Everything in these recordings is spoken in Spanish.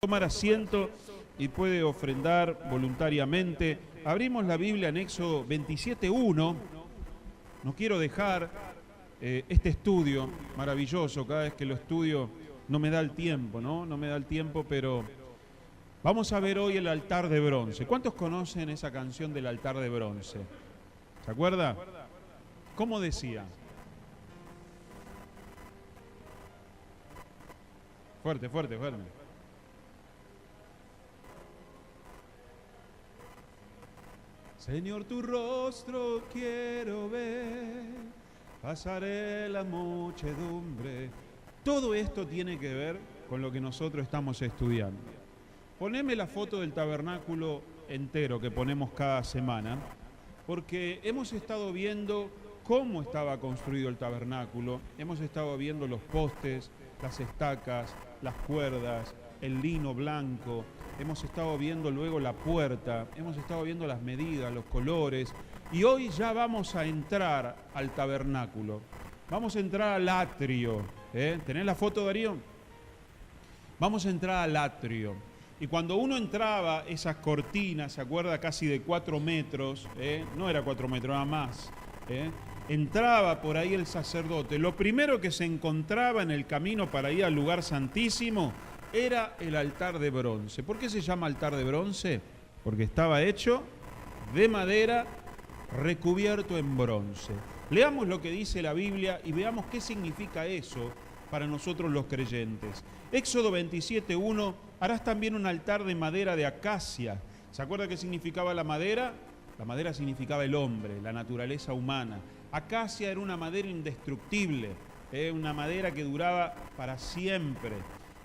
Tomar asiento y puede ofrendar voluntariamente. Abrimos la Biblia en Éxodo 27:1. No quiero dejar este estudio maravilloso. Cada vez que lo estudio no me da el tiempo, ¿no? No me da el tiempo, pero vamos a ver hoy el altar de bronce. ¿Cuántos conocen esa canción del altar de bronce? ¿Se acuerda? ¿Cómo decía? Fuerte, fuerte, fuerte. Señor, tu rostro quiero ver, pasaré la muchedumbre. Todo esto tiene que ver con lo que nosotros estamos estudiando. Poneme la foto del tabernáculo entero que ponemos cada semana, porque hemos estado viendo cómo estaba construido el tabernáculo, hemos estado viendo los postes, las estacas, las cuerdas, el lino blanco. Hemos estado viendo luego la puerta, hemos estado viendo las medidas, los colores, y hoy ya vamos a entrar al tabernáculo. Vamos a entrar al atrio. ¿Tenés la foto, Darío? Vamos a entrar al atrio. Y cuando uno entraba, esas cortinas, ¿se acuerda? Casi de 4 metros, no era 4 metros, nada más. Entraba por ahí el sacerdote. Lo primero que se encontraba en el camino para ir al lugar santísimo era el altar de bronce. ¿Por qué se llama altar de bronce? Porque estaba hecho de madera, recubierto en bronce. Leamos lo que dice la Biblia y veamos qué significa eso para nosotros los creyentes. Éxodo 27:1, harás también un altar de madera de acacia. ¿Se acuerda qué significaba la madera? La madera significaba el hombre, la naturaleza humana. Acacia era una madera indestructible, una madera que duraba para siempre.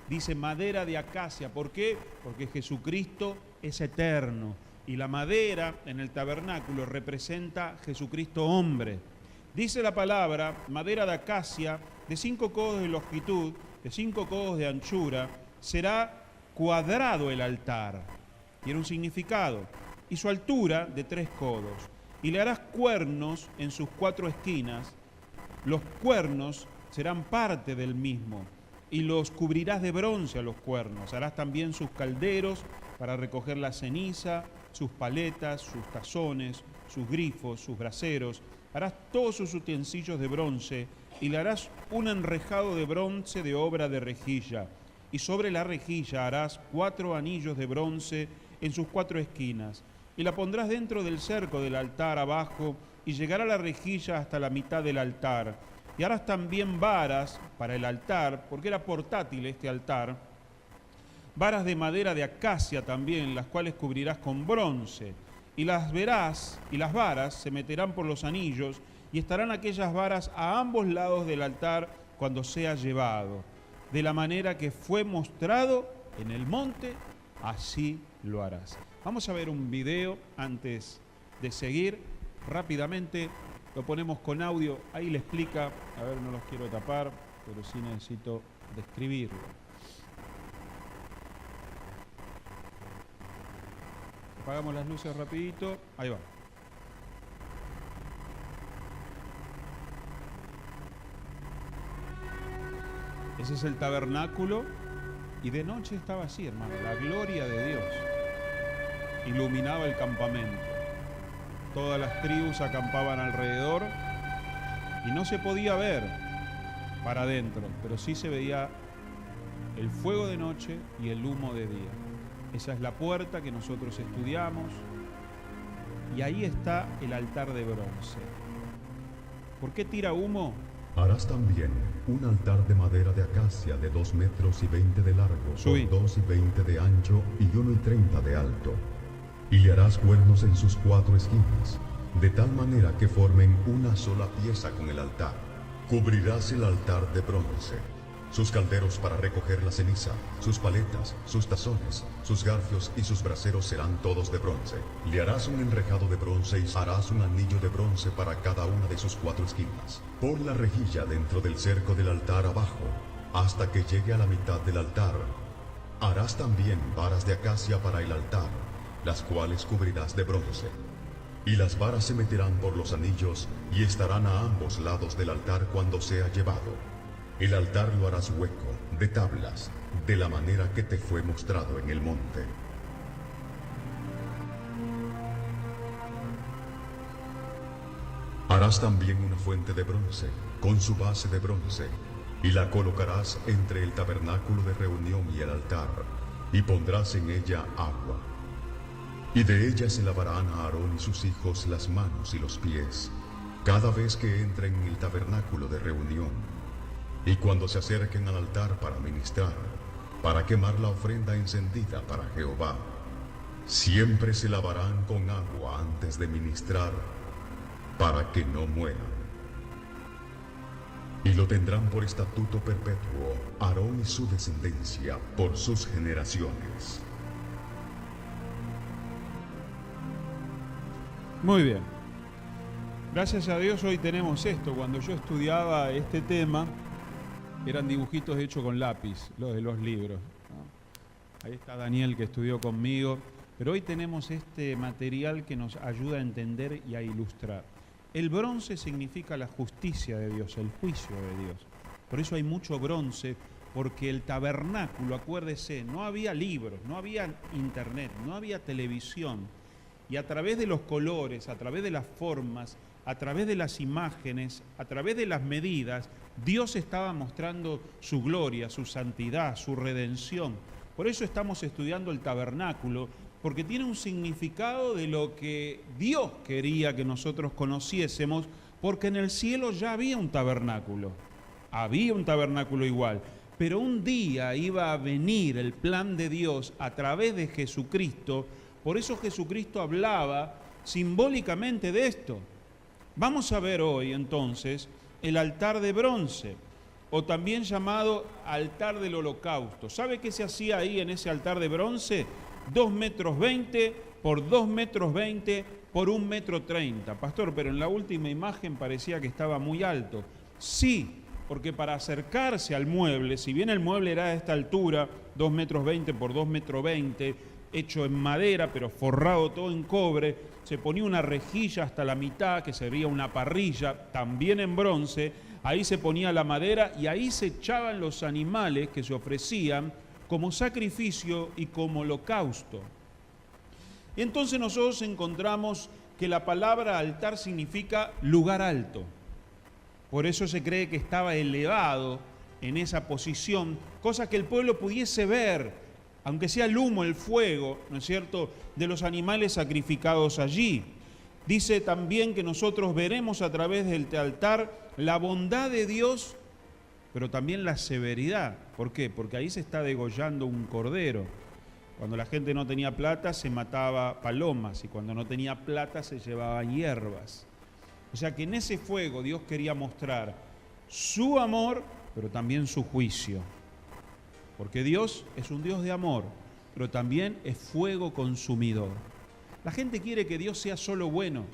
Dice madera de acacia. ¿Por qué? Porque Jesucristo es eterno. Y la madera en el tabernáculo representa Jesucristo hombre. Dice la palabra, madera de acacia, de 5 codos de longitud, de 5 codos de anchura, será cuadrado el altar. Tiene un significado. Y su altura de 3 codos. Y le harás cuernos en sus 4 esquinas. Los cuernos serán parte del mismo. Y los cubrirás de bronce a los cuernos. Harás también sus calderos para recoger la ceniza, sus paletas, sus tazones, sus grifos, sus braseros. Harás todos sus utensilios de bronce y le harás un enrejado de bronce de obra de rejilla. Y sobre la rejilla harás 4 anillos de bronce en sus 4 esquinas. Y la pondrás dentro del cerco del altar abajo y llegará la rejilla hasta la mitad del altar. Y harás también varas para el altar, porque era portátil este altar, varas de madera de acacia también, las cuales cubrirás con bronce. Y las verás, y las varas se meterán por los anillos, y estarán aquellas varas a ambos lados del altar cuando sea llevado. De la manera que fue mostrado en el monte, así lo harás. Vamos a ver un video antes de seguir rápidamente. Lo ponemos con audio, ahí le explica, a ver, no los quiero tapar, pero sí necesito describirlo. Apagamos las luces rapidito, ahí va. Ese es el tabernáculo y de noche estaba así, hermano, la gloria de Dios iluminaba el campamento. Todas las tribus acampaban alrededor y no se podía ver para adentro, pero sí se veía el fuego de noche y el humo de día. Esa es la puerta que nosotros estudiamos y ahí está el altar de bronce. ¿Por qué tira humo? Harás también un altar de madera de acacia de 2 metros y 20 de largo, por 2 y 20 de ancho y 1 y 30 de alto. Y le harás cuernos en sus 4 esquinas, de tal manera que formen una sola pieza con el altar. Cubrirás el altar de bronce, sus calderos para recoger la ceniza, sus paletas, sus tazones, sus garfios y sus braseros serán todos de bronce. Le harás un enrejado de bronce y harás un anillo de bronce para cada una de sus 4 esquinas. Pon la rejilla dentro del cerco del altar abajo, hasta que llegue a la mitad del altar. Harás también varas de acacia para el altar, las cuales cubrirás de bronce. Y las varas se meterán por los anillos y estarán a ambos lados del altar cuando sea llevado. El altar lo harás hueco, de tablas, de la manera que te fue mostrado en el monte. Harás también una fuente de bronce, con su base de bronce, y la colocarás entre el tabernáculo de reunión y el altar, y pondrás en ella agua. Y de ella se lavarán a Aarón y sus hijos las manos y los pies, cada vez que entren en el tabernáculo de reunión, y cuando se acerquen al altar para ministrar, para quemar la ofrenda encendida para Jehová. Siempre se lavarán con agua antes de ministrar, para que no mueran. Y lo tendrán por estatuto perpetuo, Aarón y su descendencia, por sus generaciones. Muy bien. Gracias a Dios hoy tenemos esto. Cuando yo estudiaba este tema, eran dibujitos hechos con lápiz, los de los libros, ¿no? Ahí está Daniel que estudió conmigo. Pero hoy tenemos este material que nos ayuda a entender y a ilustrar. El bronce significa la justicia de Dios, el juicio de Dios. Por eso hay mucho bronce, porque el tabernáculo, acuérdese, no había libros, no había internet, no había televisión. Y a través de los colores, a través de las formas, a través de las imágenes, a través de las medidas, Dios estaba mostrando su gloria, su santidad, su redención. Por eso estamos estudiando el tabernáculo, porque tiene un significado de lo que Dios quería que nosotros conociésemos, porque en el cielo ya había un tabernáculo igual, pero un día iba a venir el plan de Dios a través de Jesucristo. Por eso Jesucristo hablaba simbólicamente de esto. Vamos a ver hoy entonces el altar de bronce, o también llamado altar del holocausto. ¿Sabe qué se hacía ahí en ese altar de bronce? 2,20 metros por 2,20 metros por 1,30 metros. Pastor, pero en la última imagen parecía que estaba muy alto. Sí, porque para acercarse al mueble, si bien el mueble era de esta altura, 2,20 metros por 2,20 metros, hecho en madera, pero forrado todo en cobre, se ponía una rejilla hasta la mitad, que sería una parrilla, también en bronce. Ahí se ponía la madera y ahí se echaban los animales que se ofrecían como sacrificio y como holocausto. Y entonces nosotros encontramos que la palabra altar significa lugar alto. Por eso se cree que estaba elevado en esa posición, cosa que el pueblo pudiese ver, aunque sea el humo, el fuego, ¿no es cierto?, de los animales sacrificados allí. Dice también que nosotros veremos a través del altar la bondad de Dios, pero también la severidad. ¿Por qué? Porque ahí se está degollando un cordero. Cuando la gente no tenía plata se mataba palomas, y cuando no tenía plata se llevaban hierbas. O sea que en ese fuego Dios quería mostrar su amor, pero también su juicio. Porque Dios es un Dios de amor, pero también es fuego consumidor. La gente quiere que Dios sea solo bueno,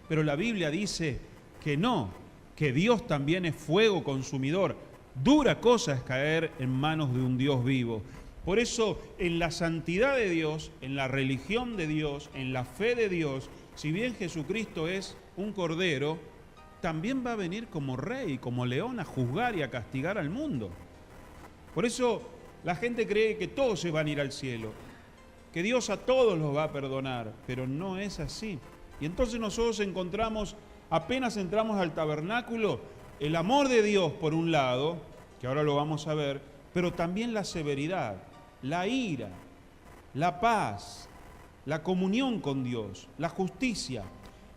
pero la Biblia dice que no, que Dios también es fuego consumidor. Dura cosa es caer en manos de un Dios vivo. Por eso, en la santidad de Dios, en la religión de Dios, en la fe de Dios, si bien Jesucristo es un cordero, también va a venir como rey, como león, a juzgar y a castigar al mundo. Por eso, la gente cree que todos se van a ir al cielo, que Dios a todos los va a perdonar, pero no es así. Y entonces nosotros encontramos, apenas entramos al tabernáculo, el amor de Dios por un lado, que ahora lo vamos a ver, pero también la severidad, la ira, la paz, la comunión con Dios, la justicia.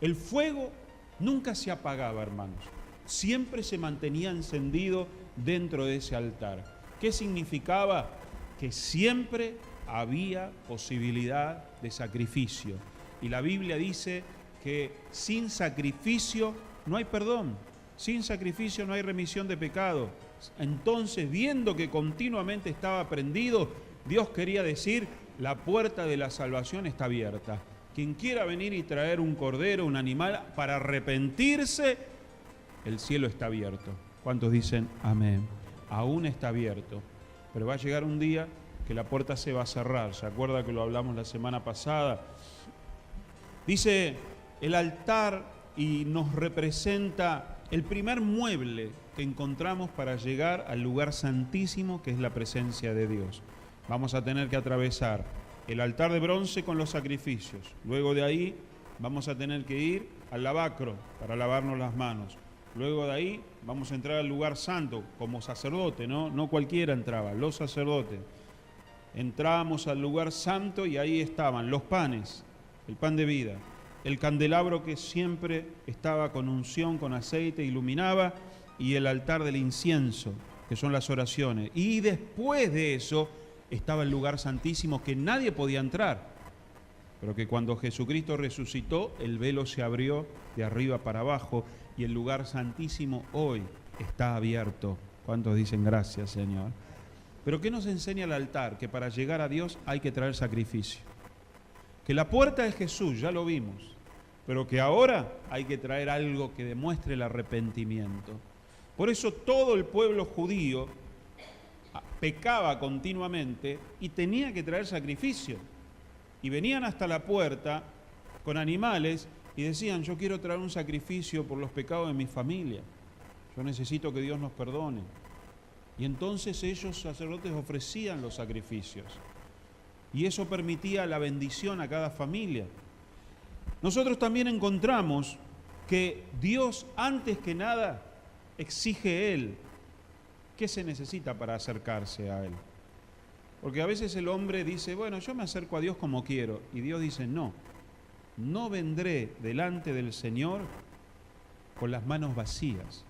El fuego nunca se apagaba, hermanos, siempre se mantenía encendido dentro de ese altar. ¿Qué significaba? Que siempre había posibilidad de sacrificio. Y la Biblia dice que sin sacrificio no hay perdón, sin sacrificio no hay remisión de pecado. Entonces, viendo que continuamente estaba prendido, Dios quería decir, la puerta de la salvación está abierta. Quien quiera venir y traer un cordero, un animal, para arrepentirse, el cielo está abierto. ¿Cuántos dicen amén? Aún está abierto, pero va a llegar un día que la puerta se va a cerrar. ¿Se acuerda que lo hablamos la semana pasada? Dice el altar y nos representa el primer mueble que encontramos para llegar al lugar santísimo, que es la presencia de Dios. Vamos a tener que atravesar el altar de bronce con los sacrificios. Luego de ahí vamos a tener que ir al lavacro para lavarnos las manos. Luego de ahí vamos a entrar al lugar santo como sacerdote, ¿no? No cualquiera entraba, los sacerdotes. Entrábamos al lugar santo y ahí estaban los panes, el pan de vida, el candelabro que siempre estaba con unción, con aceite, iluminaba, y el altar del incienso, que son las oraciones. Y después de eso estaba el lugar santísimo que nadie podía entrar, pero que cuando Jesucristo resucitó, el velo se abrió de arriba para abajo y el lugar santísimo hoy está abierto. ¿Cuántos dicen gracias, Señor? Pero ¿qué nos enseña el altar? Que para llegar a Dios hay que traer sacrificio. Que la puerta es Jesús, ya lo vimos, pero que ahora hay que traer algo que demuestre el arrepentimiento. Por eso todo el pueblo judío pecaba continuamente y tenía que traer sacrificio. Y venían hasta la puerta con animales y decían: yo quiero traer un sacrificio por los pecados de mi familia. Yo necesito que Dios nos perdone. Y entonces ellos, sacerdotes, ofrecían los sacrificios. Y eso permitía la bendición a cada familia. Nosotros también encontramos que Dios, antes que nada, exige Él. ¿Qué se necesita para acercarse a Él? Porque a veces el hombre dice: bueno, yo me acerco a Dios como quiero. Y Dios dice: no, no vendré delante del Señor con las manos vacías.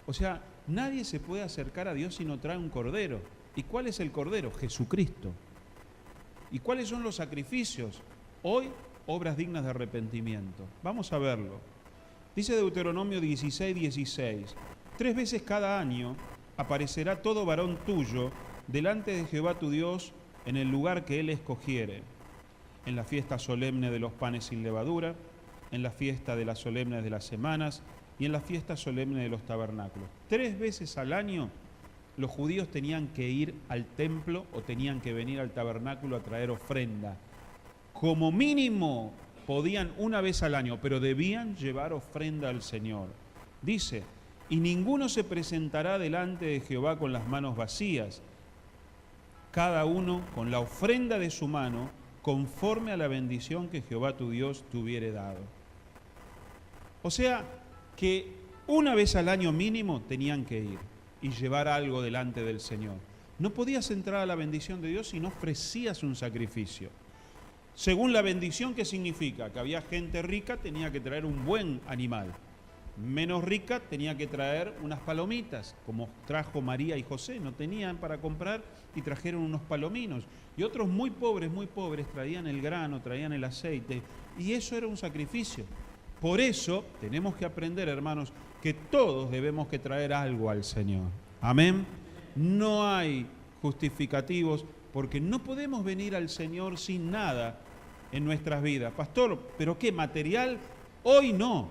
O sea, nadie se puede acercar a Dios si no trae un cordero. ¿Y cuál es el cordero? Jesucristo. ¿Y cuáles son los sacrificios? Hoy, obras dignas de arrepentimiento. Vamos a verlo. Dice Deuteronomio 16:16: 3 veces cada año aparecerá todo varón tuyo delante de Jehová tu Dios en el lugar que Él escogiere, en la fiesta solemne de los panes sin levadura, en la fiesta de las solemnes de las semanas y en la fiesta solemne de los tabernáculos. 3 veces al año los judíos tenían que ir al templo o tenían que venir al tabernáculo a traer ofrenda. Como mínimo podían una vez al año, pero debían llevar ofrenda al Señor. Dice: y ninguno se presentará delante de Jehová con las manos vacías, cada uno con la ofrenda de su mano, conforme a la bendición que Jehová tu Dios te hubiere dado. O sea, que una vez al año mínimo tenían que ir y llevar algo delante del Señor. No podías entrar a la bendición de Dios si no ofrecías un sacrificio. Según la bendición, ¿qué significa? Que había gente rica, tenía que traer un buen animal. Menos rica tenía que traer unas palomitas, como trajo María y José. No tenían para comprar y trajeron unos palominos. Y otros muy pobres, traían el grano, traían el aceite. Y eso era un sacrificio. Por eso tenemos que aprender, hermanos, que todos debemos que traer algo al Señor. Amén. No hay justificativos, porque no podemos venir al Señor sin nada en nuestras vidas. Pastor, ¿pero qué? ¿Material? Hoy no.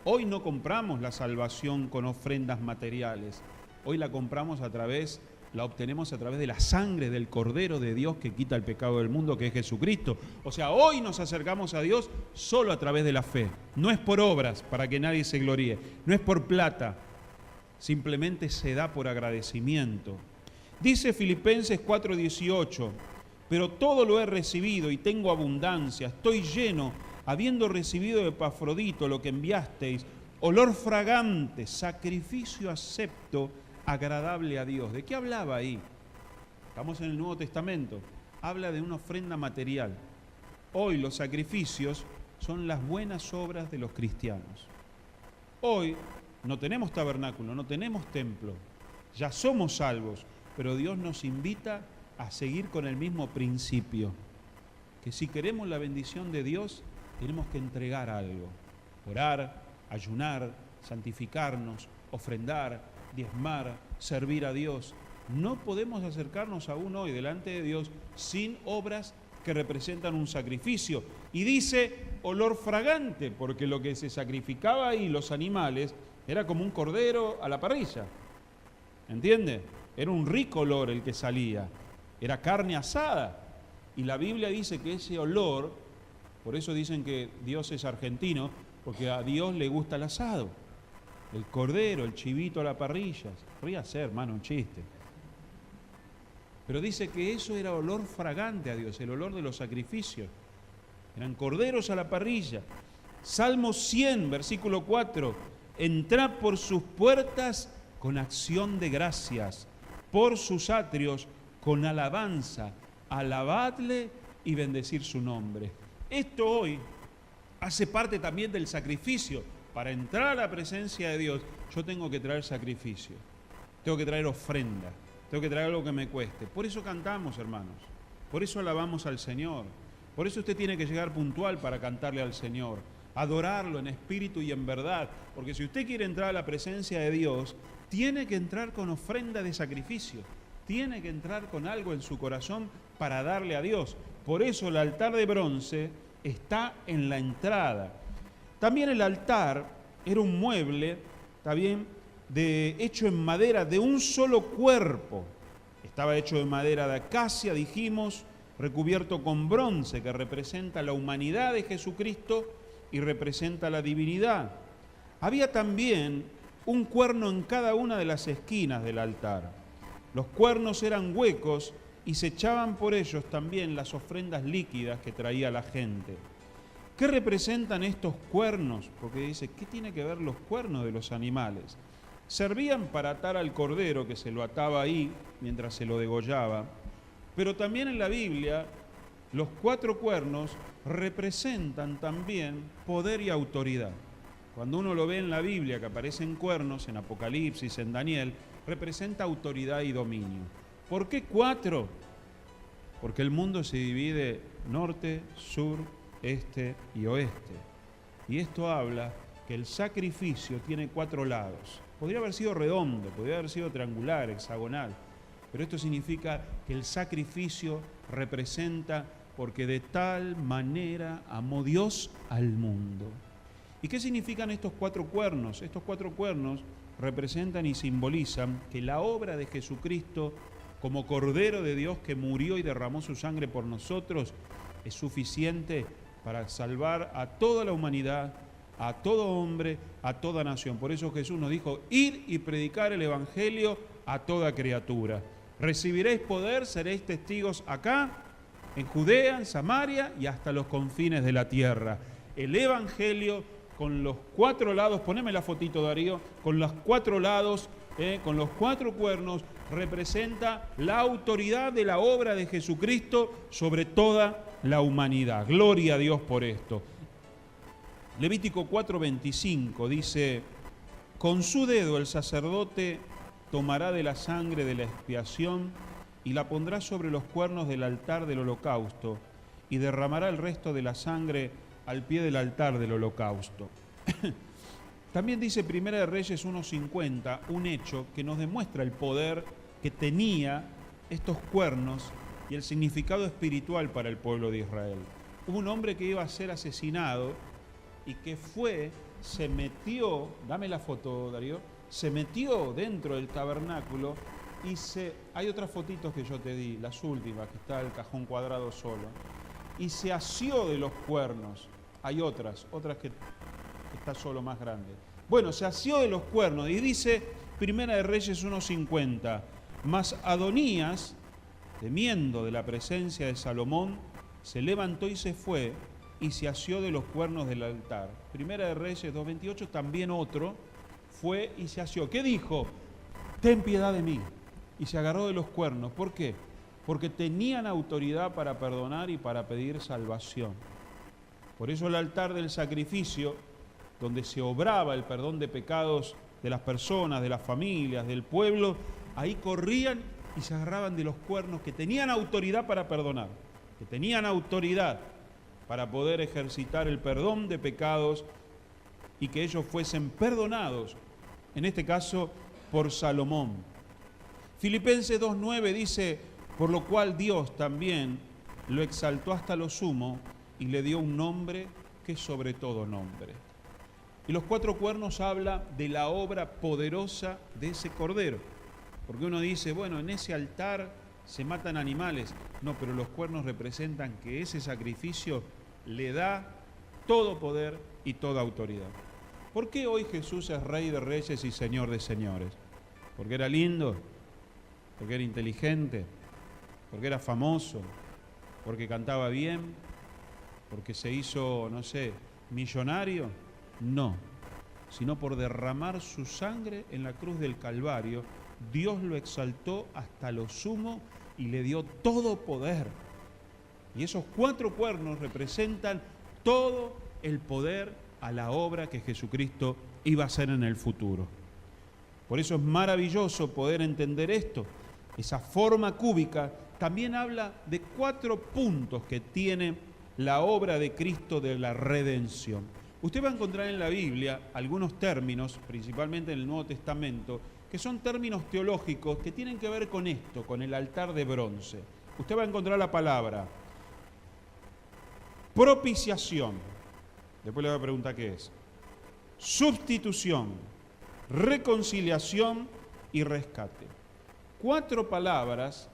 Hoy no compramos la salvación con ofrendas materiales. Hoy la obtenemos a través de la sangre del Cordero de Dios que quita el pecado del mundo, que es Jesucristo. O sea, hoy nos acercamos a Dios solo a través de la fe. No es por obras, para que nadie se gloríe. No es por plata. Simplemente se da por agradecimiento. Dice Filipenses 4:18: pero todo lo he recibido y tengo abundancia, estoy lleno, habiendo recibido de Epafrodito lo que enviasteis, olor fragante, sacrificio acepto, agradable a Dios. ¿De qué hablaba ahí? Estamos en el Nuevo Testamento. Habla de una ofrenda material. Hoy los sacrificios son las buenas obras de los cristianos. Hoy no tenemos tabernáculo, no tenemos templo. Ya somos salvos, pero Dios nos invita a seguir con el mismo principio. Que si queremos la bendición de Dios, tenemos que entregar algo. Orar, ayunar, santificarnos, ofrendar, diezmar, servir a Dios. No podemos acercarnos aún hoy delante de Dios sin obras que representan un sacrificio. Y dice olor fragante, porque lo que se sacrificaba ahí, los animales, era como un cordero a la parrilla. ¿Entiende? Era un rico olor el que salía. Era carne asada. Y la Biblia dice que ese olor, por eso dicen que Dios es argentino, porque a Dios le gusta el asado. el cordero, el chivito a la parrilla. Podría ser, hermano, un chiste. Pero dice que eso era olor fragante a Dios, el olor de los sacrificios. Eran corderos a la parrilla. Salmo 100, versículo 4. Entrad por sus puertas con acción de gracias, por sus atrios con alabanza. Alabadle y bendecir su nombre. Esto hoy hace parte también del sacrificio. Para entrar a la presencia de Dios, yo tengo que traer sacrificio. Tengo que traer ofrenda. Tengo que traer algo que me cueste. Por eso cantamos, hermanos. Por eso alabamos al Señor. Por eso usted tiene que llegar puntual para cantarle al Señor. Adorarlo en espíritu y en verdad. Porque si usted quiere entrar a la presencia de Dios, tiene que entrar con ofrenda de sacrificio. Tiene que entrar con algo en su corazón para darle a Dios. Por eso el altar de bronce está en la entrada. También el altar era un mueble, ¿está bien?, hecho en madera de un solo cuerpo. Estaba hecho de madera de acacia, dijimos, recubierto con bronce, que representa la humanidad de Jesucristo y representa la divinidad. Había también un cuerno en cada una de las esquinas del altar. Los cuernos eran huecos y se echaban por ellos también las ofrendas líquidas que traía la gente. ¿Qué representan estos cuernos? Porque dice, ¿qué tiene que ver los cuernos de los animales? Servían para atar al cordero, que se lo ataba ahí mientras se lo degollaba, pero también en la Biblia los 4 cuernos representan también poder y autoridad. Cuando uno lo ve en la Biblia, que aparecen cuernos, en Apocalipsis, en Daniel, representa autoridad y dominio. ¿Por qué 4? Porque el mundo se divide norte, sur, este y oeste. Y esto habla que el sacrificio tiene 4 lados. Podría haber sido redondo, podría haber sido triangular, hexagonal, pero esto significa que el sacrificio representa porque de tal manera amó Dios al mundo. ¿Y qué significan estos 4 cuernos? Estos 4 cuernos representan y simbolizan que la obra de Jesucristo como Cordero de Dios que murió y derramó su sangre por nosotros es suficiente para salvar a toda la humanidad, a todo hombre, a toda nación. Por eso Jesús nos dijo, ir y predicar el Evangelio a toda criatura. Recibiréis poder, seréis testigos acá, en Judea, en Samaria y hasta los confines de la tierra. El Evangelio con los 4 lados, poneme la fotito, Darío, con los 4 lados, con los 4 cuernos, representa la autoridad de la obra de Jesucristo sobre toda la humanidad. Gloria a Dios por esto. Levítico 4:25 dice, con su dedo el sacerdote tomará de la sangre de la expiación y la pondrá sobre los cuernos del altar del holocausto y derramará el resto de la sangre al pie del altar del holocausto. También dice Primera de Reyes 1:50, un hecho que nos demuestra el poder que tenía estos cuernos y el significado espiritual para el pueblo de Israel. Hubo un hombre que iba a ser asesinado y que se metió, dame la foto, Darío, se metió dentro del tabernáculo y hay otras fotitos que yo te di, las últimas, que está el cajón cuadrado solo, y se asió de los cuernos. Hay otras que está solo más grande. Bueno, se asió de los cuernos y dice Primera de Reyes 1:50, mas Adonías, temiendo de la presencia de Salomón, se levantó y se fue y se asió de los cuernos del altar. Primera de Reyes 2:28, también otro fue y se asió. ¿Qué dijo? Ten piedad de mí. Y se agarró de los cuernos. ¿Por qué? Porque tenían autoridad para perdonar y para pedir salvación. Por eso el altar del sacrificio, donde se obraba el perdón de pecados de las personas, de las familias, del pueblo, ahí corrían y se agarraban de los cuernos que tenían autoridad para perdonar, que tenían autoridad para poder ejercitar el perdón de pecados y que ellos fuesen perdonados, en este caso por Salomón. Filipenses 2:9 dice, por lo cual Dios también lo exaltó hasta lo sumo y le dio un nombre que es sobre todo nombre. Y los 4 cuernos habla de la obra poderosa de ese cordero. Porque uno dice, bueno, en ese altar se matan animales. No, pero los cuernos representan que ese sacrificio le da todo poder y toda autoridad. ¿Por qué hoy Jesús es Rey de Reyes y Señor de Señores? ¿Porque era lindo? ¿Porque era inteligente? ¿Porque era famoso? ¿Porque cantaba bien? ¿Porque se hizo, no sé, millonario? No, sino por derramar su sangre en la cruz del Calvario. Dios lo exaltó hasta lo sumo y le dio todo poder. Y esos 4 cuernos representan todo el poder a la obra que Jesucristo iba a hacer en el futuro. Por eso es maravilloso poder entender esto. Esa forma cúbica también habla de 4 puntos que tiene la obra de Cristo de la redención. Usted va a encontrar en la Biblia algunos términos, principalmente en el Nuevo Testamento, que son términos teológicos que tienen que ver con esto, con el altar de bronce. Usted va a encontrar la palabra propiciación, después le voy a preguntar qué es, sustitución, reconciliación y rescate. 4 palabras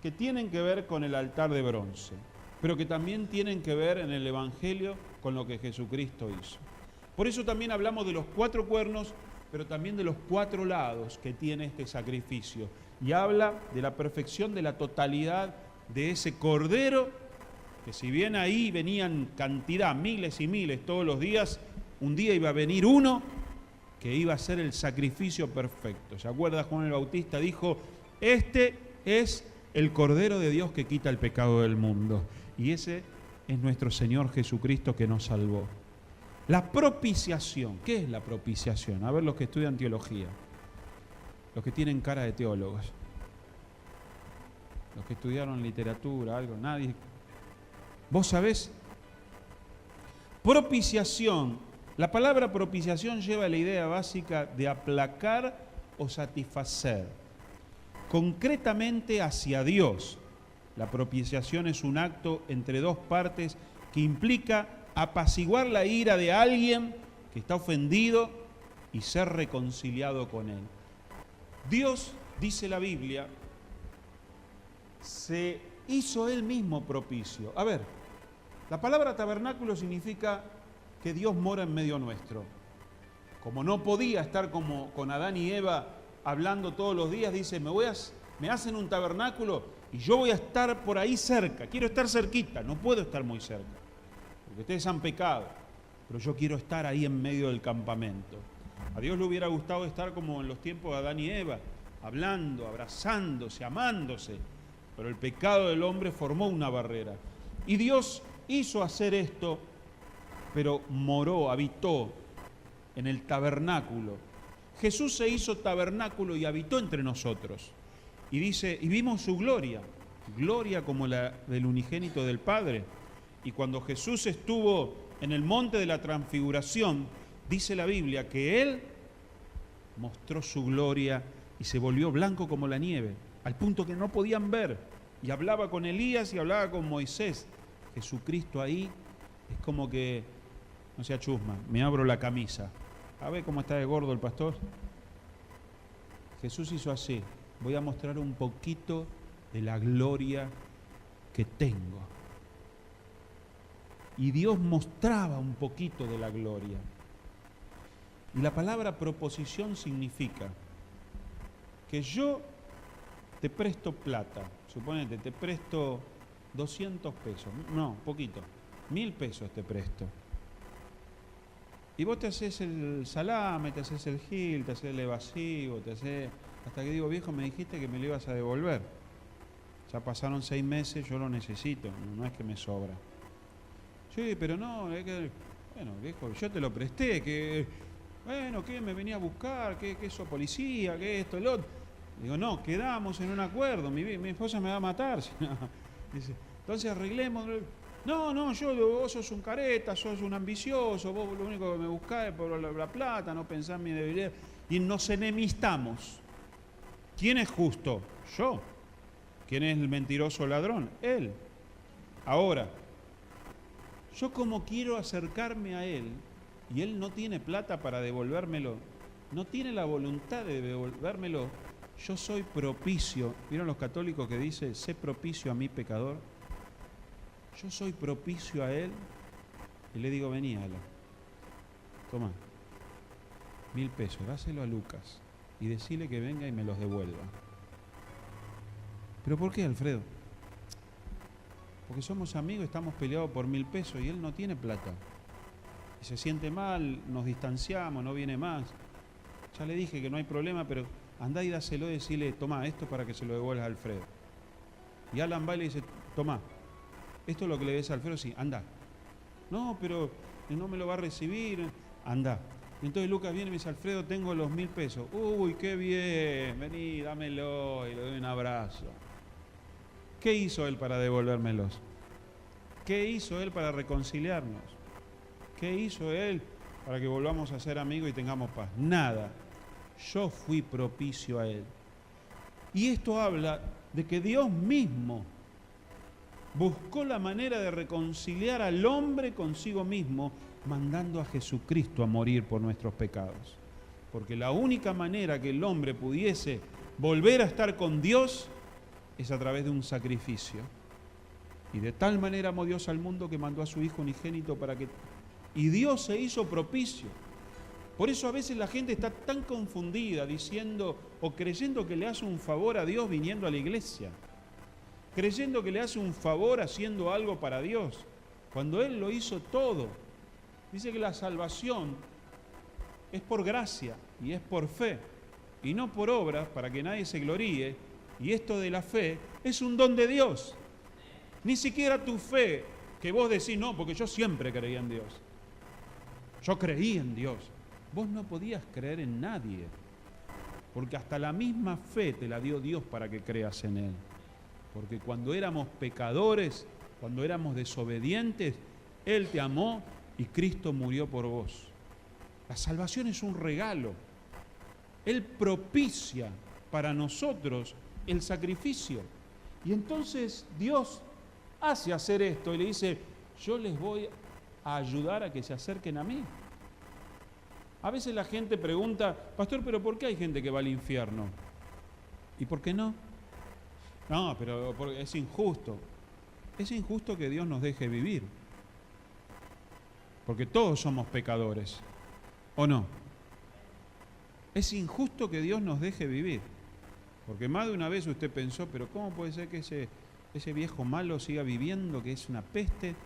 que tienen que ver con el altar de bronce, pero que también tienen que ver en el Evangelio con lo que Jesucristo hizo. Por eso también hablamos de los 4 cuernos, pero también de los 4 lados que tiene este sacrificio. Y habla de la perfección de la totalidad de ese cordero, que si bien ahí venían cantidad, miles y miles todos los días, un día iba a venir uno que iba a ser el sacrificio perfecto. ¿Se acuerda? Juan el Bautista dijo, este es el Cordero de Dios que quita el pecado del mundo. Y ese es nuestro Señor Jesucristo que nos salvó. La propiciación. ¿Qué es la propiciación? A ver los que estudian teología, los que tienen cara de teólogos, los que estudiaron literatura, algo, nadie. ¿Vos sabés? Propiciación. La palabra propiciación lleva la idea básica de aplacar o satisfacer, concretamente hacia Dios. La propiciación es un acto entre 2 partes que implica apaciguar la ira de alguien que está ofendido y ser reconciliado con él. Dios, dice la Biblia, se hizo él mismo propicio. A ver, la palabra tabernáculo significa que Dios mora en medio nuestro. Como no podía estar como con Adán y Eva hablando todos los días, dice, me hacen un tabernáculo y yo voy a estar por ahí cerca, quiero estar cerquita, no puedo estar muy cerca, porque ustedes han pecado, pero yo quiero estar ahí en medio del campamento. A Dios le hubiera gustado estar como en los tiempos de Adán y Eva, hablando, abrazándose, amándose, pero el pecado del hombre formó una barrera. Y Dios hizo hacer esto, pero moró, habitó en el tabernáculo. Jesús se hizo tabernáculo y habitó entre nosotros. Y dice, y vimos su gloria, gloria como la del unigénito del Padre. Y cuando Jesús estuvo en el monte de la transfiguración, dice la Biblia que Él mostró su gloria y se volvió blanco como la nieve, al punto que no podían ver. Y hablaba con Elías y hablaba con Moisés. Jesucristo ahí es como que, no sea chusma, me abro la camisa. A ver cómo está de gordo el pastor. Jesús hizo así. Voy a mostrar un poquito de la gloria que tengo. Y Dios mostraba un poquito de la gloria. Y la palabra proposición significa que yo te presto plata. Suponete, te presto 200 pesos. No, poquito. 1000 pesos te presto. Y vos te haces el salame, te haces el gil, te haces el evasivo, te haces... Hasta que digo, viejo, me dijiste que me lo ibas a devolver. Ya pasaron 6 meses, yo lo necesito, no es que me sobra. Sí, pero no, es que... Bueno, viejo, yo te lo presté, que... Bueno, ¿qué? Me venía a buscar, ¿qué sos policía? ¿Qué esto, el otro? Digo, no, quedamos en un acuerdo, mi esposa me va a matar. Dice, entonces arreglemos... No, vos sos un careta, sos un ambicioso, vos lo único que me buscás es por la plata, no pensás en mi debilidad. Y nos enemistamos. ¿Quién es justo? Yo. ¿Quién es el mentiroso ladrón? Él. Ahora, yo como quiero acercarme a él, y él no tiene plata para devolvérmelo, no tiene la voluntad de devolvérmelo, yo soy propicio. ¿Vieron los católicos que dice, sé propicio a mi pecador? Yo soy propicio a él y le digo, vení, Ala, toma. 1000 pesos, dáselo a Lucas y decile que venga y me los devuelva. ¿Pero por qué, Alfredo? Porque somos amigos, estamos peleados por 1000 pesos y él no tiene plata. Y se siente mal, nos distanciamos, no viene más. Ya le dije que no hay problema, pero andá y dáselo y decile, tomá, esto para que se lo devuelvas a Alfredo. Y Alan va y le dice, tomá, esto es lo que le des a Alfredo, sí, andá. No, pero no me lo va a recibir, andá. Y entonces Lucas viene y me dice, Alfredo, tengo los 1000 pesos. Uy, qué bien, vení, dámelo, y le doy un abrazo. ¿Qué hizo él para devolvérmelos? ¿Qué hizo él para reconciliarnos? ¿Qué hizo él para que volvamos a ser amigos y tengamos paz? Nada. Yo fui propicio a él. Y esto habla de que Dios mismo buscó la manera de reconciliar al hombre consigo mismo, mandando a Jesucristo a morir por nuestros pecados. Porque la única manera que el hombre pudiese volver a estar con Dios es a través de un sacrificio. Y de tal manera amó Dios al mundo que mandó a su Hijo unigénito para que... Y Dios se hizo propicio. Por eso a veces la gente está tan confundida diciendo o creyendo que le hace un favor a Dios viniendo a la iglesia. Creyendo que le hace un favor haciendo algo para Dios. Cuando Él lo hizo todo. Dice que la salvación es por gracia y es por fe. Y no por obras para que nadie se gloríe. Y esto de la fe es un don de Dios. Ni siquiera tu fe, que vos decís, no, porque yo siempre creía en Dios. Yo creí en Dios. Vos no podías creer en nadie. Porque hasta la misma fe te la dio Dios para que creas en Él. Porque cuando éramos pecadores, cuando éramos desobedientes, Él te amó y Cristo murió por vos. La salvación es un regalo. Él propicia para nosotros el sacrificio. Y entonces Dios hace hacer esto y le dice, yo les voy a ayudar a que se acerquen a mí. A veces la gente pregunta, pastor, ¿pero por qué hay gente que va al infierno? ¿Y por qué no? No, pero es injusto. Es injusto que Dios nos deje vivir. Porque todos somos pecadores, ¿o no? Es injusto que Dios nos deje vivir. Porque más de una vez usted pensó, pero ¿cómo puede ser que ese viejo malo siga viviendo, que es una peste?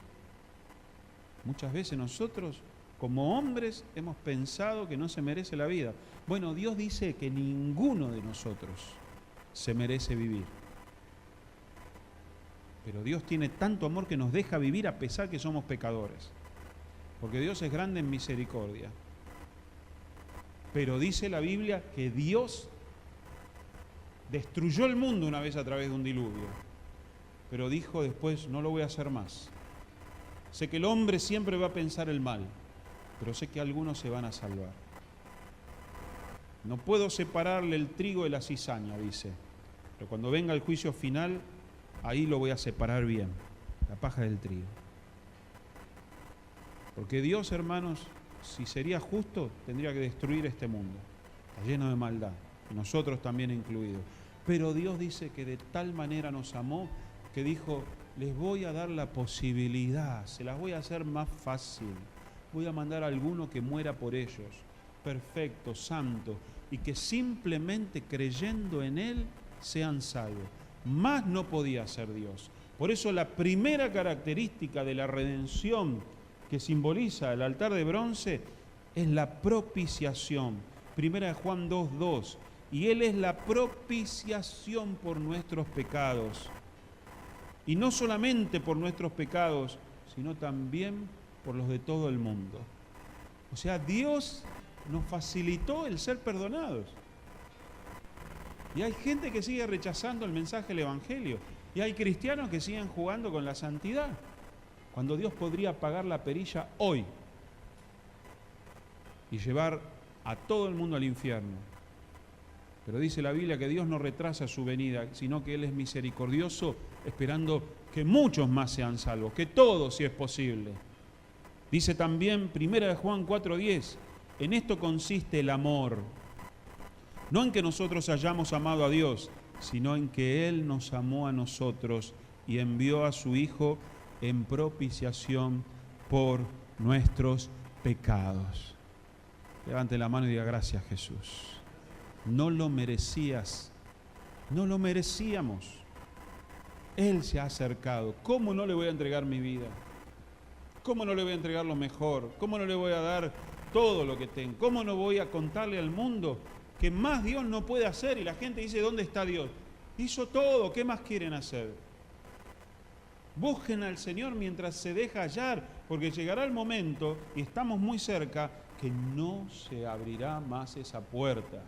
Muchas veces nosotros, como hombres, hemos pensado que no se merece la vida. Bueno, Dios dice que ninguno de nosotros se merece vivir. Pero Dios tiene tanto amor que nos deja vivir a pesar que somos pecadores. Porque Dios es grande en misericordia. Pero dice la Biblia que Dios destruyó el mundo una vez a través de un diluvio. Pero dijo después, no lo voy a hacer más. Sé que el hombre siempre va a pensar el mal, pero sé que algunos se van a salvar. No puedo separarle el trigo de la cizaña, dice. Pero cuando venga el juicio final, ahí lo voy a separar bien, la paja del trigo. Porque Dios, hermanos, si sería justo, tendría que destruir este mundo. Está lleno de maldad, nosotros también incluidos. Pero Dios dice que de tal manera nos amó, que dijo, les voy a dar la posibilidad, se las voy a hacer más fácil. Voy a mandar a alguno que muera por ellos, perfecto, santo, y que simplemente creyendo en Él sean salvos. Más no podía ser Dios. Por eso la primera característica de la redención que simboliza el altar de bronce es la propiciación. Primera de Juan 2:2. Y Él es la propiciación por nuestros pecados. Y no solamente por nuestros pecados, sino también por los de todo el mundo. O sea, Dios nos facilitó el ser perdonados. Y hay gente que sigue rechazando el mensaje del Evangelio. Y hay cristianos que siguen jugando con la santidad. Cuando Dios podría pagar la perilla hoy y llevar a todo el mundo al infierno. Pero dice la Biblia que Dios no retrasa su venida, sino que Él es misericordioso, esperando que muchos más sean salvos, que todos, si es posible. Dice también 1 de Juan 4:10, en esto consiste el amor, no en que nosotros hayamos amado a Dios, sino en que Él nos amó a nosotros y envió a su Hijo en propiciación por nuestros pecados. Levante la mano y diga: gracias, Jesús. No lo merecías, no lo merecíamos. Él se ha acercado. ¿Cómo no le voy a entregar mi vida? ¿Cómo no le voy a entregar lo mejor? ¿Cómo no le voy a dar todo lo que tengo? ¿Cómo no voy a contarle al mundo que más Dios no puede hacer? Y la gente dice: ¿dónde está Dios? Hizo todo, ¿qué más quieren hacer? Busquen al Señor mientras se deja hallar, porque llegará el momento, y estamos muy cerca, que no se abrirá más esa puerta.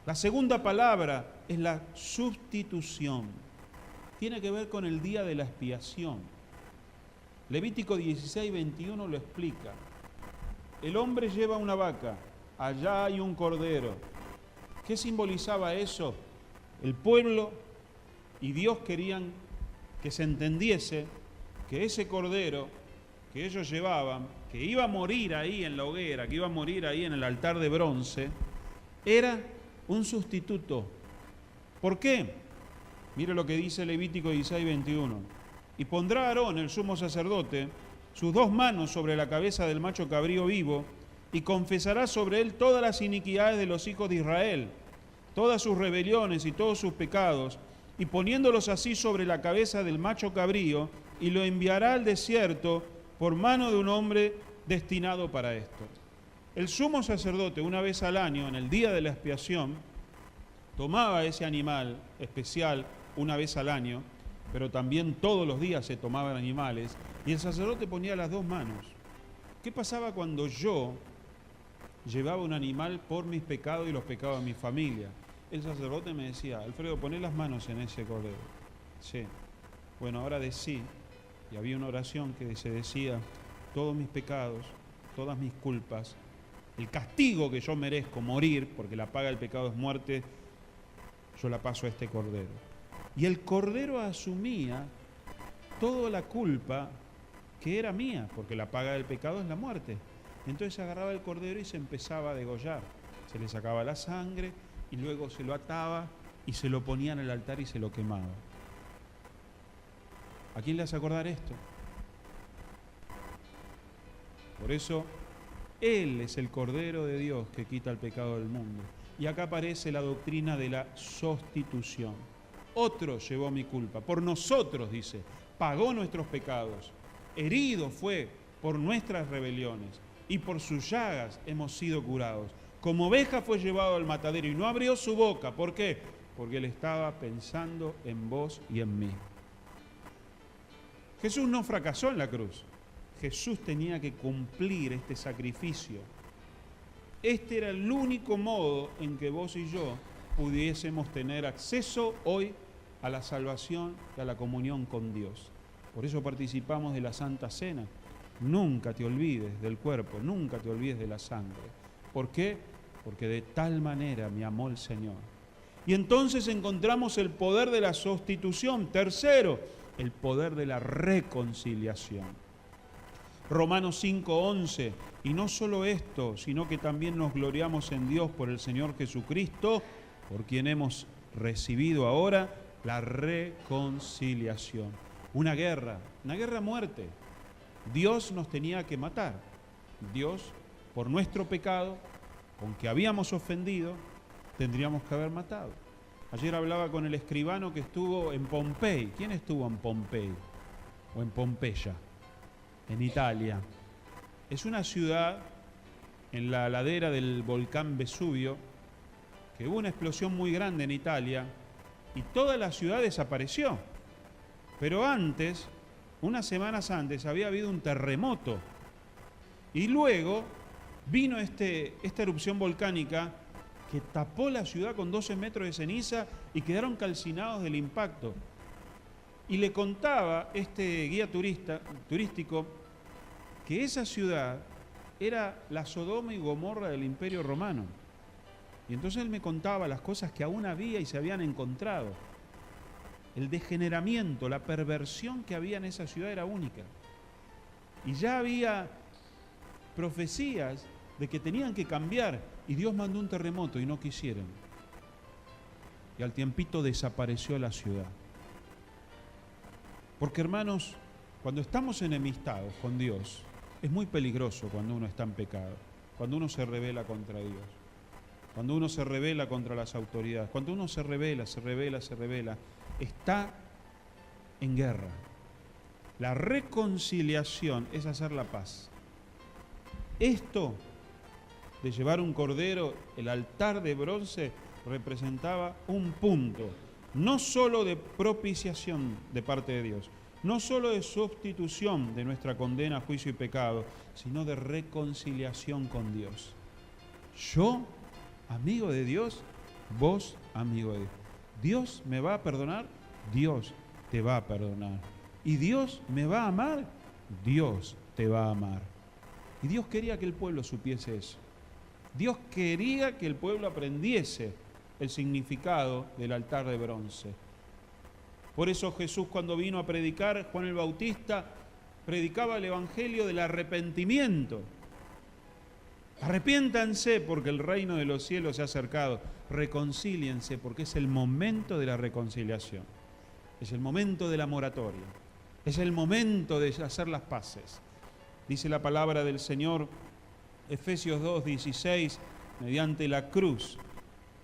La segunda palabra es la sustitución. Tiene que ver con el día de la expiación. Levítico 16:21 lo explica. El hombre lleva una vaca, allá hay un cordero. ¿Qué simbolizaba eso? El pueblo y Dios querían que se entendiese que ese cordero que ellos llevaban, que iba a morir ahí en la hoguera, que iba a morir ahí en el altar de bronce, era un sustituto. ¿Por qué? Mire lo que dice Levítico 16:21. Y pondrá Aarón, el sumo sacerdote, sus 2 manos sobre la cabeza del macho cabrío vivo, y confesará sobre él todas las iniquidades de los hijos de Israel, todas sus rebeliones y todos sus pecados, y poniéndolos así sobre la cabeza del macho cabrío, y lo enviará al desierto por mano de un hombre destinado para esto. El sumo sacerdote, una vez al año, en el día de la expiación, tomaba ese animal especial una vez al año, pero también todos los días se tomaban animales, y el sacerdote ponía las 2 manos. ¿Qué pasaba cuando yo llevaba un animal por mis pecados y los pecados de mi familia? El sacerdote me decía: Alfredo, poné las manos en ese cordero. Sí. Bueno, ahora decí, y había una oración que se decía: todos mis pecados, todas mis culpas, el castigo que yo merezco, morir, porque la paga del pecado es muerte, yo la paso a este cordero. Y el cordero asumía toda la culpa que era mía, porque la paga del pecado es la muerte. Entonces agarraba el cordero y se empezaba a degollar. Se le sacaba la sangre y luego se lo ataba y se lo ponía en el altar y se lo quemaba. ¿A quién le hace acordar esto? Por eso, Él es el Cordero de Dios que quita el pecado del mundo. Y acá aparece la doctrina de la sustitución. Otro llevó mi culpa, por nosotros, dice, pagó nuestros pecados, herido fue por nuestras rebeliones, y por sus llagas hemos sido curados. Como oveja fue llevado al matadero y no abrió su boca. ¿Por qué? Porque Él estaba pensando en vos y en mí. Jesús no fracasó en la cruz. Jesús tenía que cumplir este sacrificio. Este era el único modo en que vos y yo pudiésemos tener acceso hoy a la salvación y a la comunión con Dios. Por eso participamos de la Santa Cena. Nunca te olvides del cuerpo, nunca te olvides de la sangre. ¿Por qué? Porque de tal manera me amó el Señor. Y entonces encontramos el poder de la sustitución. Tercero, el poder de la reconciliación. Romanos 5:11, y no solo esto, sino que también nos gloriamos en Dios por el Señor Jesucristo, por quien hemos recibido ahora la reconciliación. Una guerra a muerte. Dios nos tenía que matar. Dios, por nuestro pecado, con que habíamos ofendido, tendríamos que haber matado. Ayer hablaba con el escribano que estuvo en Pompey. ¿Quién estuvo en Pompey? O en Pompeya, en Italia. Es una ciudad en la ladera del volcán Vesubio, que hubo una explosión muy grande en Italia y toda la ciudad desapareció. Pero antes, unas semanas antes, había habido un terremoto. Y luego vino esta erupción volcánica que tapó la ciudad con 12 metros de ceniza y quedaron calcinados del impacto. Y le contaba este guía turístico que esa ciudad era la Sodoma y Gomorra del Imperio Romano. Y entonces él me contaba las cosas que aún había y se habían encontrado. El degeneramiento, la perversión que había en esa ciudad era única. Y ya había profecías de que tenían que cambiar, y Dios mandó un terremoto y no quisieron. Y al tiempito desapareció la ciudad. Porque, hermanos, cuando estamos enemistados con Dios, es muy peligroso cuando uno está en pecado. Cuando uno se rebela contra Dios, cuando uno se rebela contra las autoridades, cuando uno se revela, está en guerra. La reconciliación es hacer la paz. Esto de llevar un cordero, el altar de bronce, representaba un punto, no solo de propiciación de parte de Dios, no solo de sustitución de nuestra condena, juicio y pecado, sino de reconciliación con Dios. Yo, amigo de Dios, vos, amigo de Dios. ¿Dios me va a perdonar? Dios te va a perdonar. ¿Y Dios me va a amar? Dios te va a amar. Y Dios quería que el pueblo supiese eso. Dios quería que el pueblo aprendiese el significado del altar de bronce. Por eso Jesús, cuando vino a predicar, Juan el Bautista predicaba el evangelio del arrepentimiento. Arrepiéntanse porque el reino de los cielos se ha acercado. Reconcíliense porque es el momento de la reconciliación. Es el momento de la moratoria. Es el momento de hacer las paces. Dice la palabra del Señor, Efesios 2:16, mediante la cruz,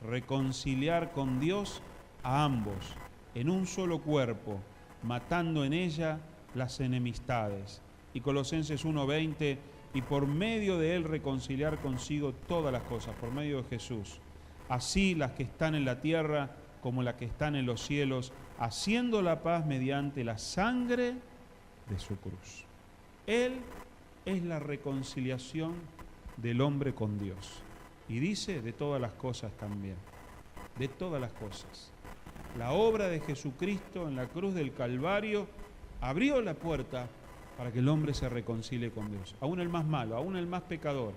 reconciliar con Dios a ambos, en un solo cuerpo, matando en ella las enemistades. Y Colosenses 1:20, y por medio de él reconciliar consigo todas las cosas, por medio de Jesús, así las que están en la tierra como las que están en los cielos, haciendo la paz mediante la sangre de su cruz. Él es la reconciliación del hombre con Dios. Y dice de todas las cosas también, de todas las cosas. La obra de Jesucristo en la cruz del Calvario abrió la puerta para que el hombre se reconcilie con Dios. Aún el más malo, aún el más pecador,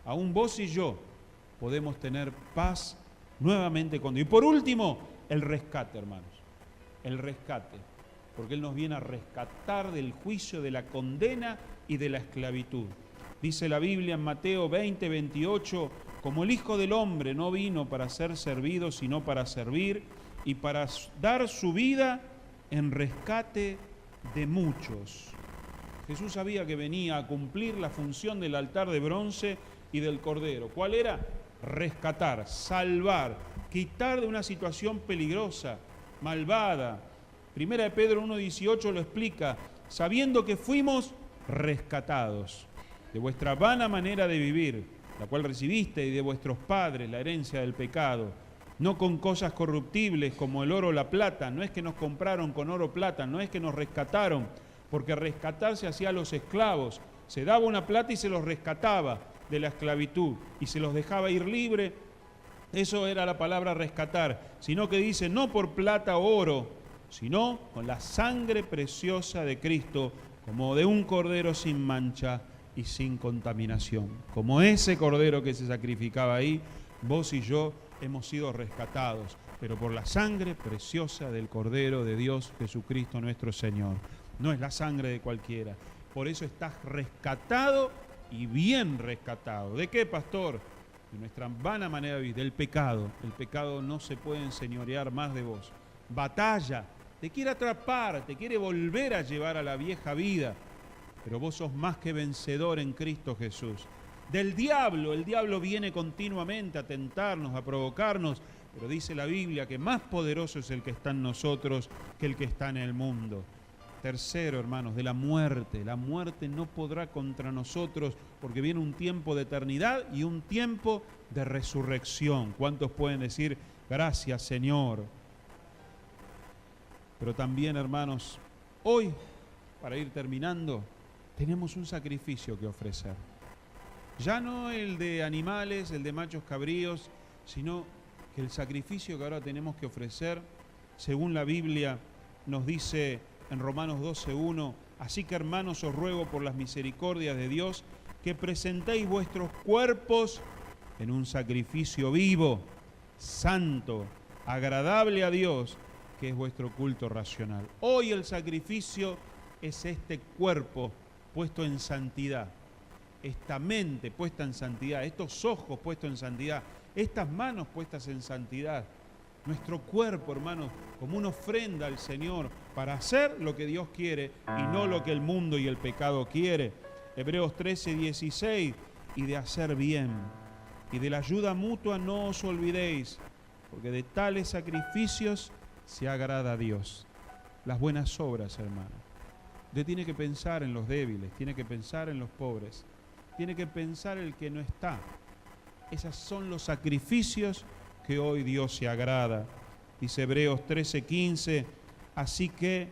aún vos y yo podemos tener paz nuevamente con Dios. Y por último, el rescate, hermanos. El rescate. Porque Él nos viene a rescatar del juicio, de la condena y de la esclavitud. Dice la Biblia en Mateo 20:28, como el Hijo del Hombre no vino para ser servido, sino para servir y para dar su vida en rescate de muchos. Jesús sabía que venía a cumplir la función del altar de bronce y del cordero. ¿Cuál era? Rescatar, salvar, quitar de una situación peligrosa, malvada. Primera de Pedro 1:18 lo explica, sabiendo que fuimos rescatados de vuestra vana manera de vivir, la cual recibiste y de vuestros padres, la herencia del pecado, no con cosas corruptibles como el oro o la plata. No es que nos compraron con oro o plata, no es que nos rescataron, porque rescatar se hacía a los esclavos, se daba una plata y se los rescataba de la esclavitud y se los dejaba ir libre. Eso era la palabra rescatar, sino que dice no por plata o oro, sino con la sangre preciosa de Cristo, como de un cordero sin mancha y sin contaminación. Como ese cordero que se sacrificaba ahí, vos y yo hemos sido rescatados, pero por la sangre preciosa del Cordero de Dios Jesucristo nuestro Señor. No es la sangre de cualquiera. Por eso estás rescatado y bien rescatado. ¿De qué, pastor? De nuestra vana manera de vivir, del pecado. El pecado no se puede enseñorear más de vos. Batalla, te quiere atrapar, te quiere volver a llevar a la vieja vida, pero vos sos más que vencedor en Cristo Jesús. Del diablo, el diablo viene continuamente a tentarnos, a provocarnos, pero dice la Biblia que más poderoso es el que está en nosotros que el que está en el mundo. Tercero, hermanos, de la muerte. La muerte no podrá contra nosotros porque viene un tiempo de eternidad y un tiempo de resurrección. ¿Cuántos pueden decir gracias, Señor? Pero también, hermanos, hoy, para ir terminando, tenemos un sacrificio que ofrecer. Ya no el de animales, el de machos cabríos, sino que el sacrificio que ahora tenemos que ofrecer, según la Biblia nos dice en Romanos 12:1, así que hermanos os ruego por las misericordias de Dios que presentéis vuestros cuerpos en un sacrificio vivo, santo, agradable a Dios, que es vuestro culto racional. Hoy el sacrificio es este cuerpo puesto en santidad, esta mente puesta en santidad, estos ojos puestos en santidad, estas manos puestas en santidad, nuestro cuerpo, hermanos, como una ofrenda al Señor para hacer lo que Dios quiere y no lo que el mundo y el pecado quiere. Hebreos 13:16 y de hacer bien. Y de la ayuda mutua no os olvidéis, porque de tales sacrificios se agrada a Dios. Las buenas obras, hermano. Usted tiene que pensar en los débiles, tiene que pensar en los pobres, tiene que pensar en el que no está. Esos son los sacrificios que hoy Dios se agrada. Dice Hebreos 13:15, así que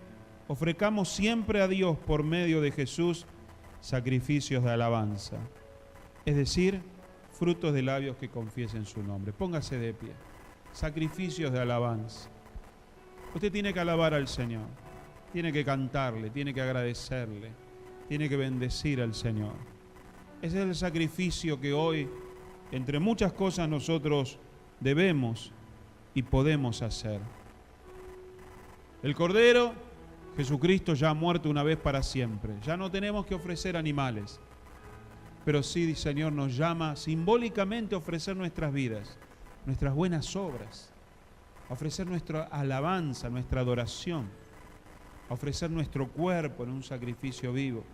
ofrezcamos siempre a Dios por medio de Jesús sacrificios de alabanza, es decir, frutos de labios que confiesen su nombre. Póngase de pie. Sacrificios de alabanza. Usted tiene que alabar al Señor, tiene que cantarle, tiene que agradecerle, tiene que bendecir al Señor. Ese es el sacrificio que hoy, entre muchas cosas, nosotros debemos y podemos hacer. El Cordero, Jesucristo, ya ha muerto una vez para siempre. Ya no tenemos que ofrecer animales, pero sí el Señor nos llama simbólicamente a ofrecer nuestras vidas, nuestras buenas obras, a ofrecer nuestra alabanza, nuestra adoración, a ofrecer nuestro cuerpo en un sacrificio vivo.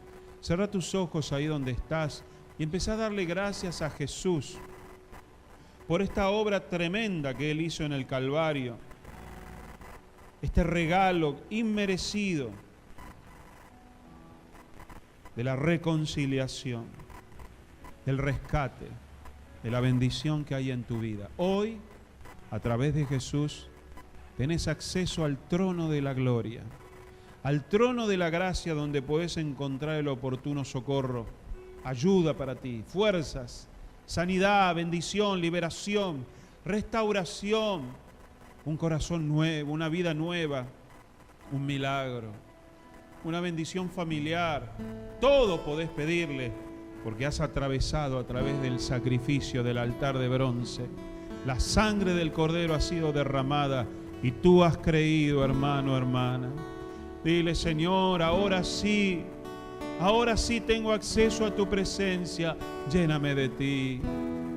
Cerra tus ojos ahí donde estás y empezá a darle gracias a Jesús por esta obra tremenda que Él hizo en el Calvario, este regalo inmerecido de la reconciliación, del rescate, de la bendición que hay en tu vida. Hoy, a través de Jesús, tenés acceso al trono de la gloria, al trono de la gracia, donde podés encontrar el oportuno socorro, ayuda para ti, fuerzas, sanidad, bendición, liberación, restauración, un corazón nuevo, una vida nueva, un milagro, una bendición familiar. Todo podés pedirle, porque has atravesado a través del sacrificio del altar de bronce. La sangre del Cordero ha sido derramada y tú has creído, hermano, hermana. Dile, Señor, ahora sí tengo acceso a tu presencia, lléname de ti.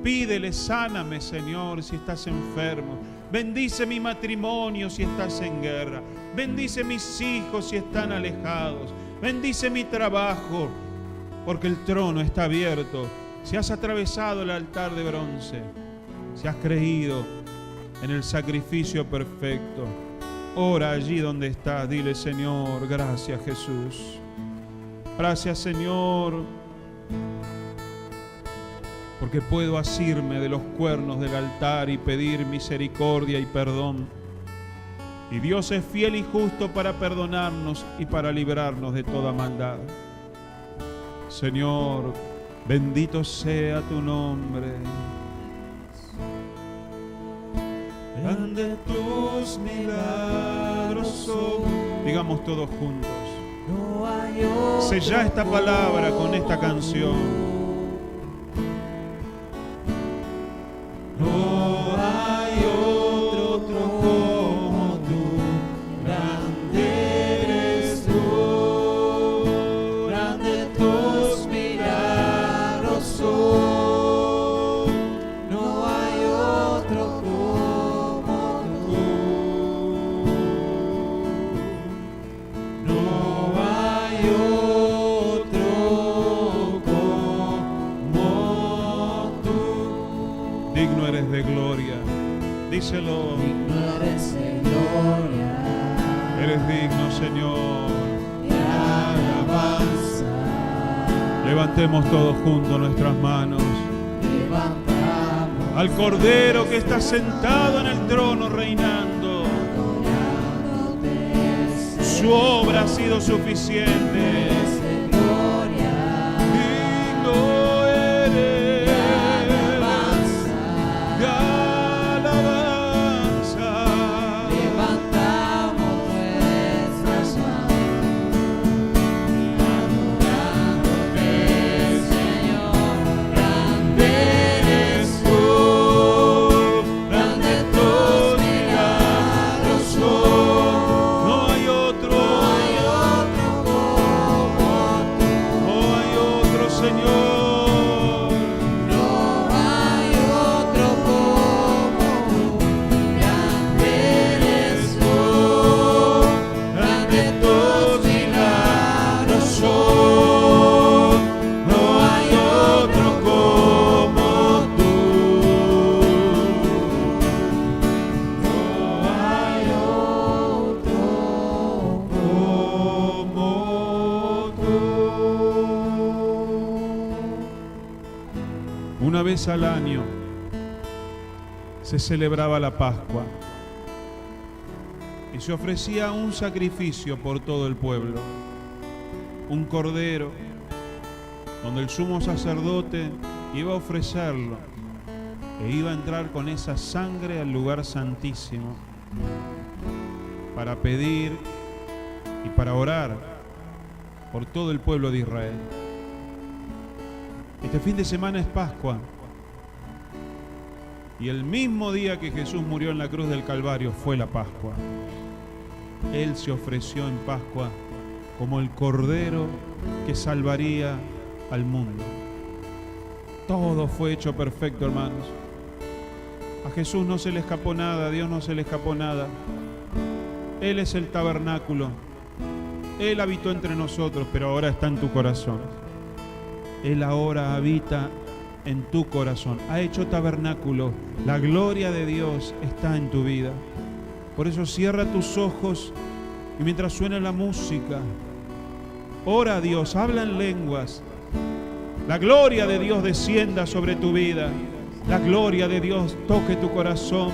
Pídele, sáname, Señor, si estás enfermo. Bendice mi matrimonio si estás en guerra. Bendice mis hijos si están alejados. Bendice mi trabajo, porque el trono está abierto. Si has atravesado el altar de bronce, si has creído en el sacrificio perfecto, ora allí donde estás. Dile, Señor, gracias, Jesús. Gracias, Señor, porque puedo asirme de los cuernos del altar y pedir misericordia y perdón. Y Dios es fiel y justo para perdonarnos y para librarnos de toda maldad. Señor, bendito sea tu nombre. Grande tus milagros son. Digamos todos juntos. Sella esta palabra con esta canción. No hay otro como tú, grande eres tú, grande tus milagros son. No hay otro como tú, no hay otro como tú. Digno eres de gloria, díselo. Digno eres de gloria, eres digno, Señor, de alabanza. Levantemos todos juntos nuestras manos. Levantamos al Cordero que está sentado en el trono reinando. Su obra ha sido suficiente. Una vez al año se celebraba la Pascua y se ofrecía un sacrificio por todo el pueblo, un cordero, donde el sumo sacerdote iba a ofrecerlo e iba a entrar con esa sangre al lugar santísimo para pedir y para orar por todo el pueblo de Israel. Este fin de semana es Pascua y el mismo día que Jesús murió en la cruz del Calvario fue la Pascua. Él se ofreció en Pascua como el Cordero que salvaría al mundo. Todo fue hecho perfecto, hermanos. A Jesús no se le escapó nada, a Dios no se le escapó nada. Él es el tabernáculo. Él habitó entre nosotros, pero ahora está en tu corazón. Él ahora habita en tu corazón. Ha hecho tabernáculo. La gloria de Dios está en tu vida. Por eso cierra tus ojos y mientras suena la música, ora a Dios, habla en lenguas. La gloria de Dios descienda sobre tu vida. La gloria de Dios toque tu corazón,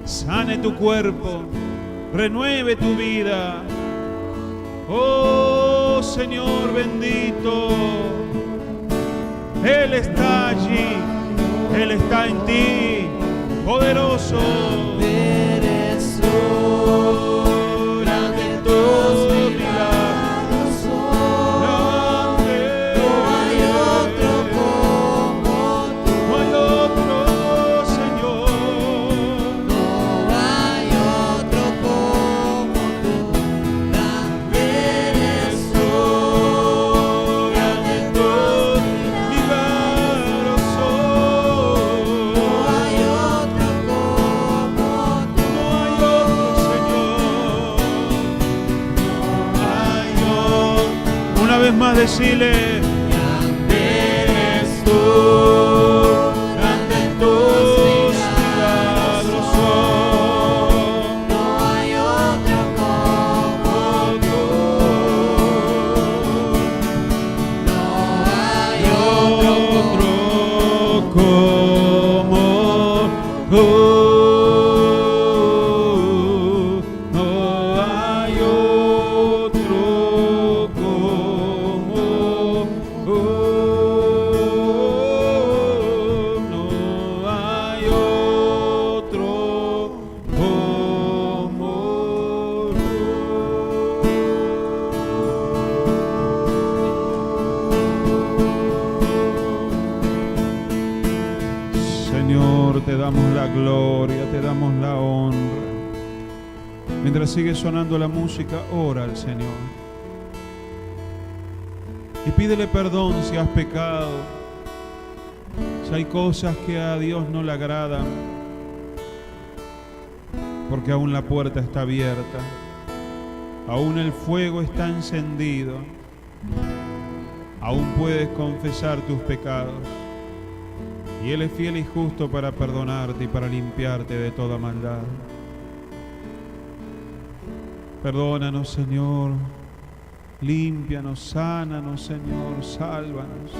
sane tu cuerpo, renueve tu vida. Oh Señor bendito, Él está allí, Él está en ti, poderoso. Eres tú, grande en tus milagros, no hay otro como tú, No hay otro, Señor. no hay otro como tú, grande eres tú, grande en tus Milagros son. no hay otro como tú, No hay otro, Señor. No hay otro. Una vez más decile, grande eres tú, grande en tus milagros son. no hay otro como tú, no hay otro como como tú. No hay otro como tú. No hay otro como tú. Señor, te damos la gloria, te damos la honra. Mientras sigue sonando la música, ora al Señor. Y pídele perdón si has pecado, si hay cosas que a Dios no le agradan, porque aún la puerta está abierta, aún el fuego está encendido, aún puedes confesar tus pecados. Y Él es fiel y justo para perdonarte y para limpiarte de toda maldad. Perdónanos, Señor. Límpianos, sánanos, Señor. Sálvanos.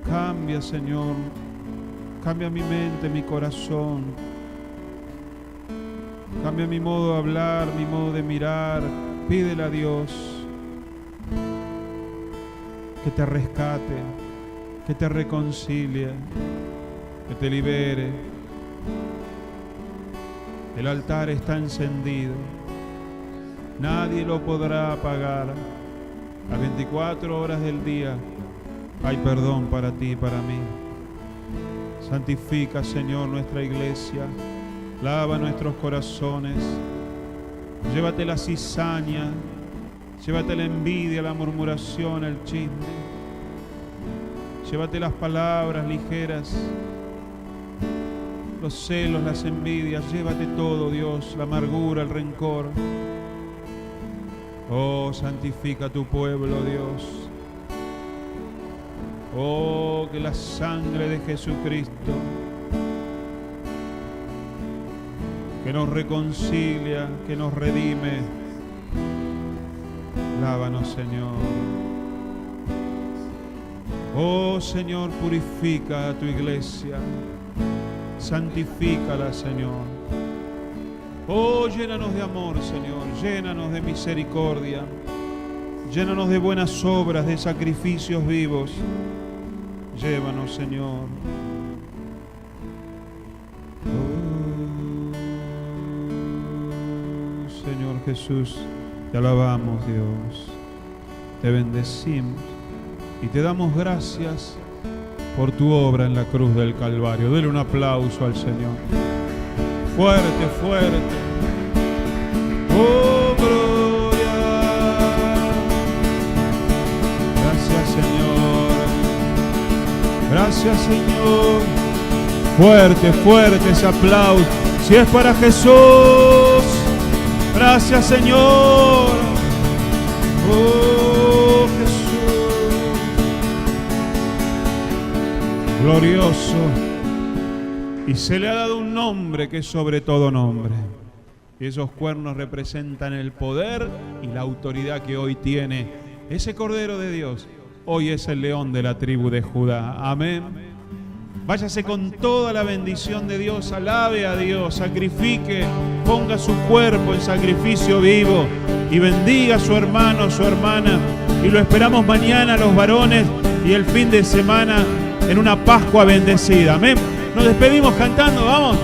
Cambia, Señor. Cambia mi mente, mi corazón. Cambia mi modo de hablar, mi modo de mirar. Pídele a Dios que te rescate, que te reconcilie, que te libere. El altar está encendido. Nadie lo podrá apagar. Las 24 horas del día hay perdón para ti y para mí. Santifica, Señor, nuestra iglesia. Lava nuestros corazones. Llévate la cizaña. Llévate la envidia, la murmuración, el chisme. Llévate las palabras ligeras, los celos, las envidias. Llévate todo, Dios, la amargura, el rencor. Oh, santifica tu pueblo, Dios. Oh, que la sangre de Jesucristo, que nos reconcilia, que nos redime, lávanos, Señor. Oh Señor, purifica a tu iglesia, santifícala, Señor. Oh, llénanos de amor, Señor, llénanos de misericordia, llénanos de buenas obras, de sacrificios vivos. Llévanos, Señor. Oh, Señor Jesús, te alabamos, Dios, te bendecimos y te damos gracias por tu obra en la cruz del Calvario. Dele un aplauso al Señor. Fuerte, fuerte. Oh, gloria. Gracias, Señor. Gracias, Señor. Fuerte, fuerte ese aplauso. Si es para Jesús. Gracias, Señor. Oh, Jesús. Glorioso. Y se le ha dado un nombre que es sobre todo nombre. Y esos cuernos representan el poder y la autoridad que hoy tiene ese Cordero de Dios. Hoy es el león de la tribu de Judá. Amén. Váyase con toda la bendición de Dios. Alabe a Dios, sacrifique, ponga su cuerpo en sacrificio vivo y bendiga a su hermano, su hermana. Y lo esperamos mañana los varones y el fin de semana en una Pascua bendecida. Amén. Nos despedimos cantando, vamos.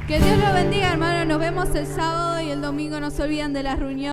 Que Dios lo bendiga, hermano. Nos vemos el sábado y el domingo. No se olviden de la reunión.